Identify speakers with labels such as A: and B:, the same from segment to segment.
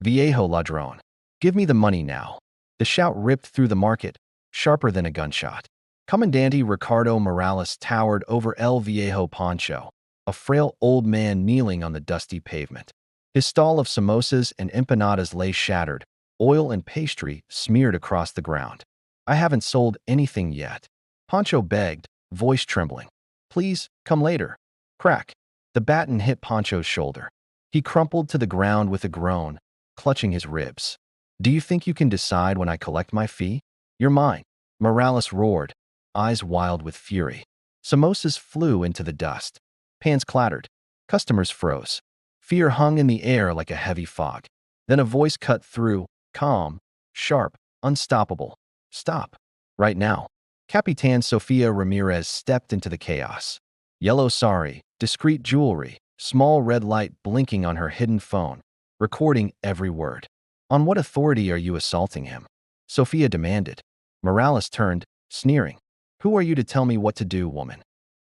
A: Viejo ladrón. Give me the money now. The shout ripped through the market, sharper than a gunshot. Comandante Ricardo Morales towered over El Viejo Pancho, a frail old man kneeling on the dusty pavement. His stall of samosas and empanadas lay shattered, oil and pastry smeared across the ground. I haven't sold anything yet. Pancho begged, voice trembling. Please, come later. Crack. The baton hit Pancho's shoulder. He crumpled to the ground with a groan, clutching his ribs. Do you think you can decide when I collect my fee? You're mine. Morales roared, eyes wild with fury. Samosas flew into the dust. Pans clattered. Customers froze. Fear hung in the air like a heavy fog. Then a voice cut through, calm, sharp, unstoppable. Stop. Right now. Capitán Sofia Ramirez stepped into the chaos. Yellow sari, discreet jewelry, small red light blinking on her hidden phone, recording every word. On what authority are you assaulting him? Sofia demanded. Morales turned, sneering. Who are you to tell me what to do, woman?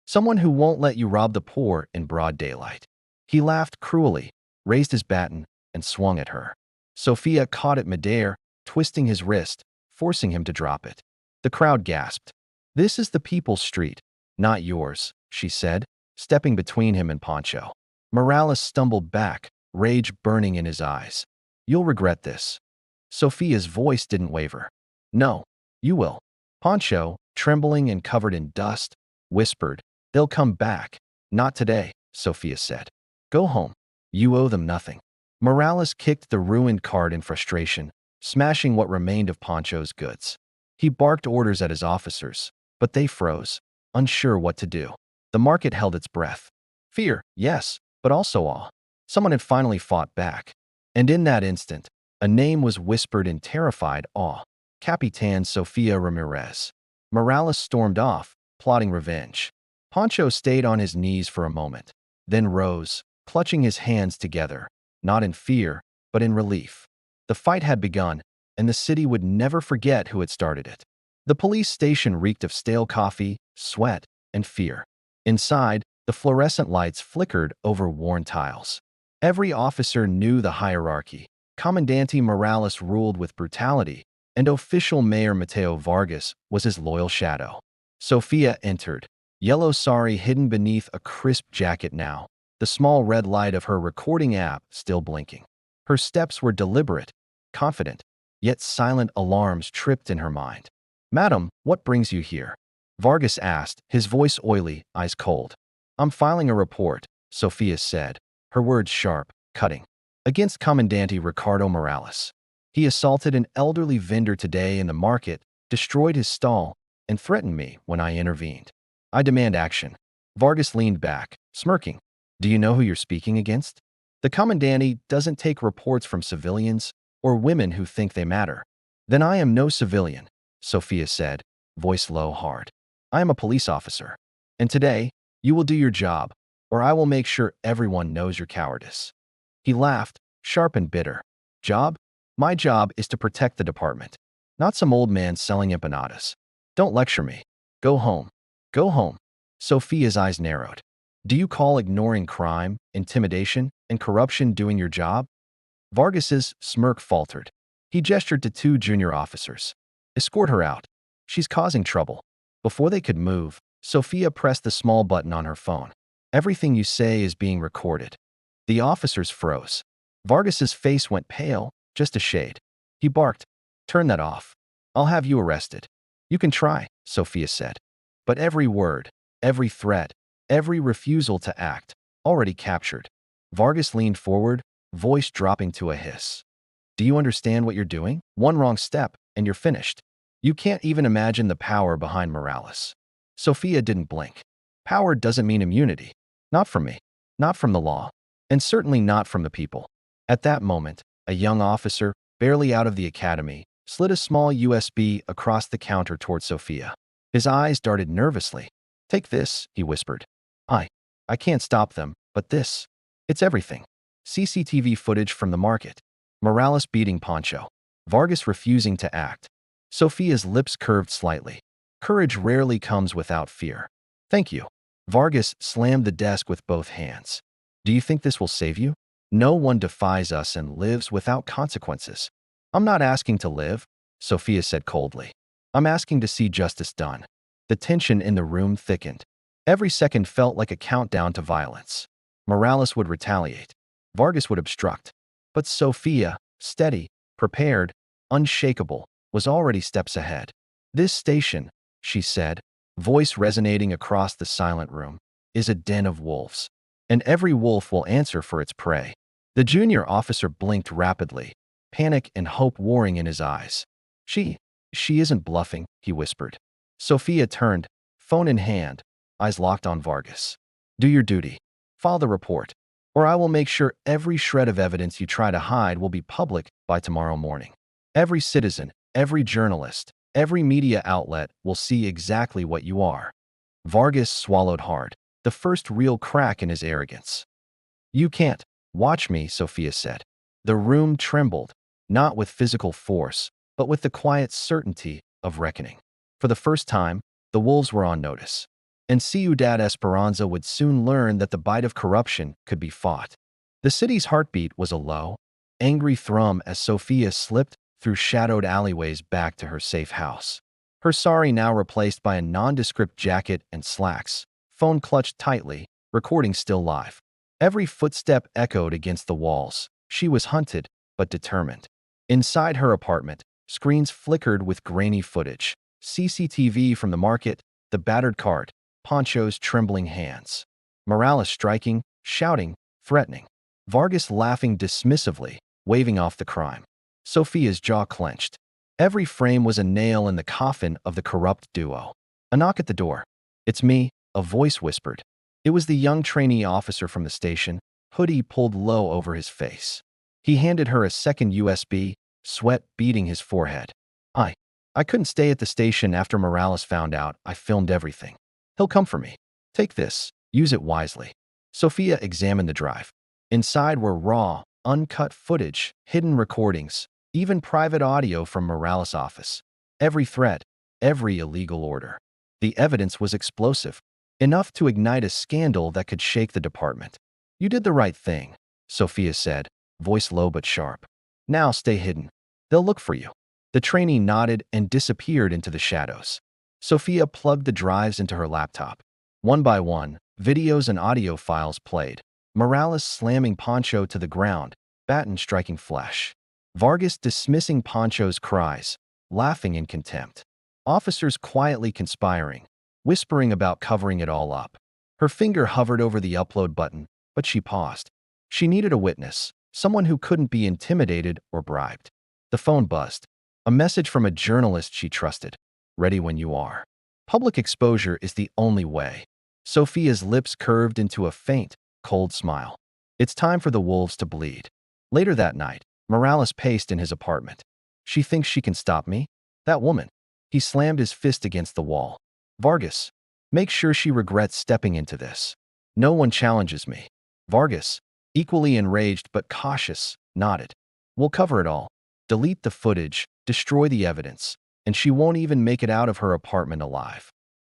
A: Someone who won't let you rob the poor in broad daylight. He laughed cruelly, raised his baton, and swung at her. Sofia caught it midair, twisting his wrist, forcing him to drop it. The crowd gasped. This is the people's street, not yours, she said, stepping between him and Pancho. Morales stumbled back, rage burning in his eyes. You'll regret this. Sofia's voice didn't waver. No, you will. Pancho, trembling and covered in dust, whispered, They'll come back. Not today, Sofia said. Go home. You owe them nothing. Morales kicked the ruined cart in frustration, smashing what remained of Pancho's goods. He barked orders at his officers, but they froze, unsure what to do. The market held its breath. Fear, yes, but also awe. Someone had finally fought back. And in that instant, a name was whispered in terrified awe. Capitán Sofia Ramirez. Morales stormed off, plotting revenge. Pancho stayed on his knees for a moment, then rose, clutching his hands together, not in fear, but in relief. The fight had begun, and the city would never forget who had started it. The police station reeked of stale coffee, sweat, and fear. Inside, the fluorescent lights flickered over worn tiles. Every officer knew the hierarchy. Comandante Morales ruled with brutality, and official Mayor Mateo Vargas was his loyal shadow. Sofia entered, yellow sari hidden beneath a crisp jacket now, the small red light of her recording app still blinking. Her steps were deliberate, confident, yet silent alarms tripped in her mind. Madam, what brings you here? Vargas asked, his voice oily, eyes cold. I'm filing a report, Sofia said, her words sharp, cutting. Against Comandante Ricardo Morales. He assaulted an elderly vendor today in the market, destroyed his stall, and threatened me when I intervened. I demand action. Vargas leaned back, smirking. Do you know who you're speaking against? The Comandante doesn't take reports from civilians or women who think they matter. Then I am no civilian, Sofia said, voice low, hard. I am a police officer. And today, you will do your job, or I will make sure everyone knows your cowardice. He laughed, sharp and bitter. Job? My job is to protect the department, not some old man selling empanadas. Don't lecture me. Go home. Go home. Sofia's eyes narrowed. Do you call ignoring crime, intimidation, and corruption doing your job? Vargas's smirk faltered. He gestured to two junior officers. Escort her out. She's causing trouble. Before they could move, Sofia pressed the small button on her phone. Everything you say is being recorded. The officers froze. Vargas's face went pale, just a shade. He barked, Turn that off. I'll have you arrested. You can try, Sofia said. But every word, every threat, every refusal to act, already captured. Vargas leaned forward, voice dropping to a hiss. Do you understand what you're doing? One wrong step, and you're finished. You can't even imagine the power behind Morales. Sofia didn't blink. Power doesn't mean immunity. Not from me. Not from the law. And certainly not from the people. At that moment, a young officer, barely out of the academy, slid a small USB across the counter toward Sofia. His eyes darted nervously. Take this, he whispered. I can't stop them, but this. It's everything. CCTV footage from the market. Morales beating Pancho. Vargas refusing to act. Sofia's lips curved slightly. Courage rarely comes without fear. Thank you. Vargas slammed the desk with both hands. Do you think this will save you? No one defies us and lives without consequences. I'm not asking to live, Sofia said coldly. I'm asking to see justice done. The tension in the room thickened. Every second felt like a countdown to violence. Morales would retaliate. Vargas would obstruct. But Sofia, steady, prepared, unshakable, was already steps ahead. This station, she said, voice resonating across the silent room, is a den of wolves. And every wolf will answer for its prey. The junior officer blinked rapidly, panic and hope warring in his eyes. She isn't bluffing, he whispered. Sofia turned, phone in hand, eyes locked on Vargas. Do your duty. File the report, or I will make sure every shred of evidence you try to hide will be public by tomorrow morning. Every citizen, every journalist, every media outlet will see exactly what you are. Vargas swallowed hard, the first real crack in his arrogance. You can't. Watch me, Sofia said. The room trembled, not with physical force, but with the quiet certainty of reckoning. For the first time, the wolves were on notice. And Ciudad Esperanza would soon learn that the bite of corruption could be fought. The city's heartbeat was a low, angry thrum as Sofia slipped through shadowed alleyways back to her safe house. Her sari now replaced by a nondescript jacket and slacks, phone clutched tightly, recording still live. Every footstep echoed against the walls. She was hunted, but determined. Inside her apartment, screens flickered with grainy footage. CCTV from the market, the battered cart, Poncho's trembling hands. Morales striking, shouting, threatening. Vargas laughing dismissively, waving off the crime. Sofia's jaw clenched. Every frame was a nail in the coffin of the corrupt duo. A knock at the door. It's me, a voice whispered. It was the young trainee officer from the station, hoodie pulled low over his face. He handed her a second USB, sweat beading his forehead. I couldn't stay at the station after Morales found out I filmed everything. He'll come for me. Take this. Use it wisely. Sofia examined the drive. Inside were raw, uncut footage, hidden recordings, even private audio from Morales' office. Every threat, every illegal order. The evidence was explosive, enough to ignite a scandal that could shake the department. You did the right thing, Sofia said, voice low but sharp. Now stay hidden. They'll look for you. The trainee nodded and disappeared into the shadows. Sofia plugged the drives into her laptop. One by one, videos and audio files played. Morales slamming Poncho to the ground, Baton striking flesh. Vargas dismissing Poncho's cries, laughing in contempt. Officers quietly conspiring, whispering about covering it all up. Her finger hovered over the upload button, but she paused. She needed a witness, someone who couldn't be intimidated or bribed. The phone buzzed. A message from a journalist she trusted. Ready when you are. Public exposure is the only way. Sofia's lips curved into a faint, cold smile. It's time for the wolves to bleed. Later that night, Morales paced in his apartment. She thinks she can stop me? That woman. He slammed his fist against the wall. Vargas. Make sure she regrets stepping into this. No one challenges me. Vargas, equally enraged but cautious, nodded. We'll cover it all. Delete the footage, destroy the evidence, and she won't even make it out of her apartment alive.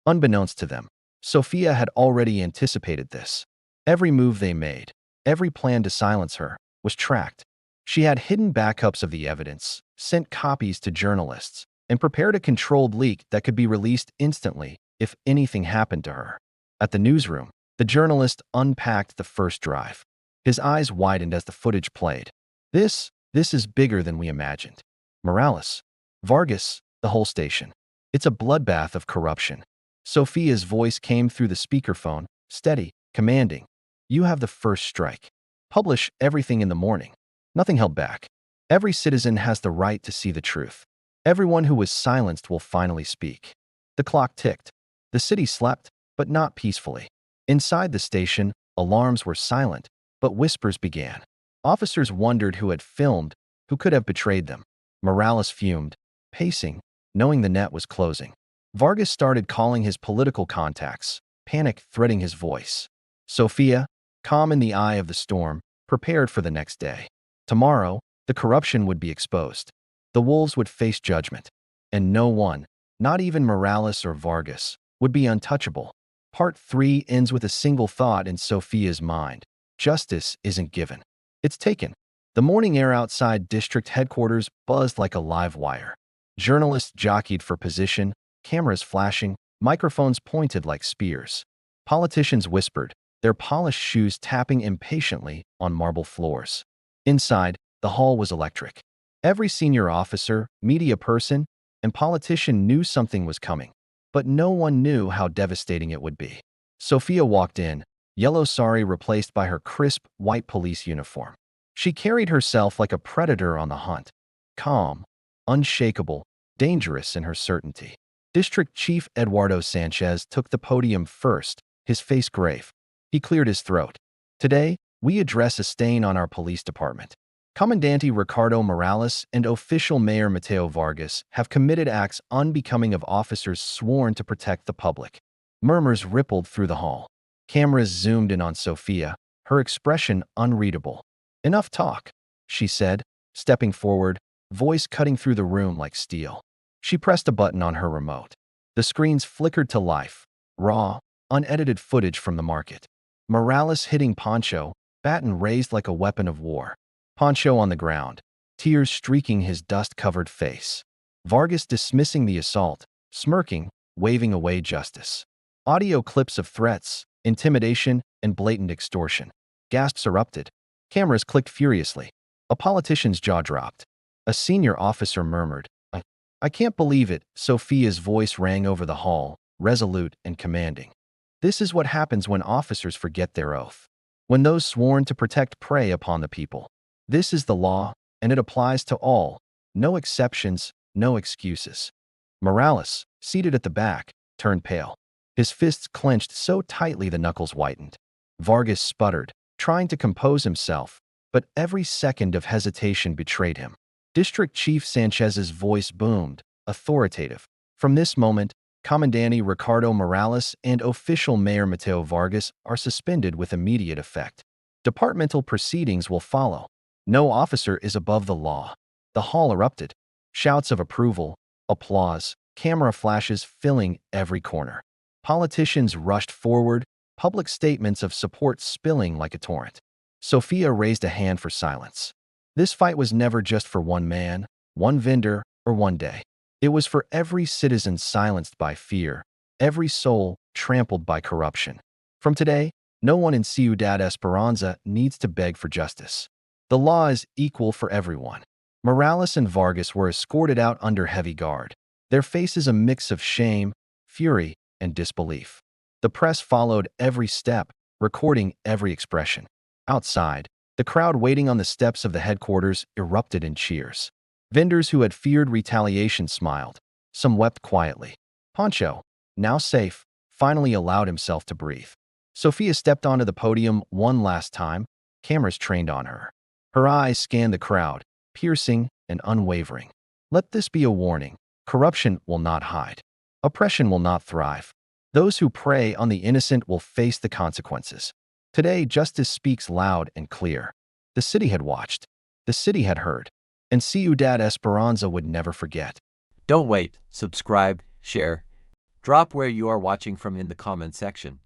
A: Unbeknownst to them, Sofia had already anticipated this. Every move they made, every plan to silence her, was tracked. She had hidden backups of the evidence, sent copies to journalists, and prepared a controlled leak that could be released instantly if anything happened to her. At the newsroom, the journalist unpacked the first drive. His eyes widened as the footage played. This is bigger than we imagined. Morales, Vargas, the whole station. It's a bloodbath of corruption. Sofia's voice came through the speakerphone, steady, commanding. You have the first strike. Publish everything in the morning. Nothing held back. Every citizen has the right to see the truth. Everyone who was silenced will finally speak. The clock ticked. The city slept, but not peacefully. Inside the station, alarms were silent, but whispers began. Officers wondered who had filmed, who could have betrayed them. Morales fumed, pacing, knowing the net was closing. Vargas started calling his political contacts, panic threading his voice. Sofia, calm in the eye of the storm, prepared for the next day. Tomorrow, the corruption would be exposed. The wolves would face judgment. And no one, not even Morales or Vargas, would be untouchable. Part 3 ends with a single thought in Sofia's mind. Justice isn't given. It's taken. The morning air outside district headquarters buzzed like a live wire. Journalists jockeyed for position, cameras flashing, microphones pointed like spears. Politicians whispered, their polished shoes tapping impatiently on marble floors. Inside, the hall was electric. Every senior officer, media person, and politician knew something was coming, but no one knew how devastating it would be. Sofia walked in, yellow sari replaced by her crisp, white police uniform. She carried herself like a predator on the hunt, calm, unshakable, dangerous in her certainty. District Chief Eduardo Sanchez took the podium first, his face grave. He cleared his throat. Today, we address a stain on our police department. Comandante Ricardo Morales and official Mayor Mateo Vargas have committed acts unbecoming of officers sworn to protect the public. Murmurs rippled through the hall. Cameras zoomed in on Sofia, her expression unreadable. "Enough talk," she said, stepping forward, voice cutting through the room like steel. She pressed a button on her remote. The screens flickered to life, raw, unedited footage from the market. Morales hitting Poncho, baton raised like a weapon of war. Poncho on the ground, tears streaking his dust-covered face. Vargas dismissing the assault, smirking, waving away justice. Audio clips of threats, intimidation, and blatant extortion. Gasps erupted. Cameras clicked furiously. A politician's jaw dropped. A senior officer murmured, I can't believe it." Sofia's voice rang over the hall, resolute and commanding. This is what happens when officers forget their oath. When those sworn to protect prey upon the people. This is the law, and it applies to all. No exceptions, no excuses. Morales, seated at the back, turned pale. His fists clenched so tightly the knuckles whitened. Vargas sputtered, trying to compose himself, but every second of hesitation betrayed him. District Chief Sanchez's voice boomed, authoritative. From this moment, Comandante Ricardo Morales and official Mayor Mateo Vargas are suspended with immediate effect. Departmental proceedings will follow. No officer is above the law. The hall erupted. Shouts of approval, applause, camera flashes filling every corner. Politicians rushed forward, public statements of support spilling like a torrent. Sofia raised a hand for silence. This fight was never just for one man, one vendor, or one day. It was for every citizen silenced by fear, every soul trampled by corruption. From today, no one in Ciudad Esperanza needs to beg for justice. The law is equal for everyone. Morales and Vargas were escorted out under heavy guard, their faces a mix of shame, fury, and disbelief. The press followed every step, recording every expression. Outside, the crowd waiting on the steps of the headquarters erupted in cheers. Vendors who had feared retaliation smiled. Some wept quietly. Poncho, now safe, finally allowed himself to breathe. Sofia stepped onto the podium one last time, cameras trained on her. Her eyes scanned the crowd, piercing and unwavering. Let this be a warning. Corruption will not hide. Oppression will not thrive. Those who prey on the innocent will face the consequences. Today, justice speaks loud and clear. The city had watched. The city had heard. And Ciudad Esperanza would never forget.
B: Don't wait. Subscribe, share. Drop where you are watching from in the comment section.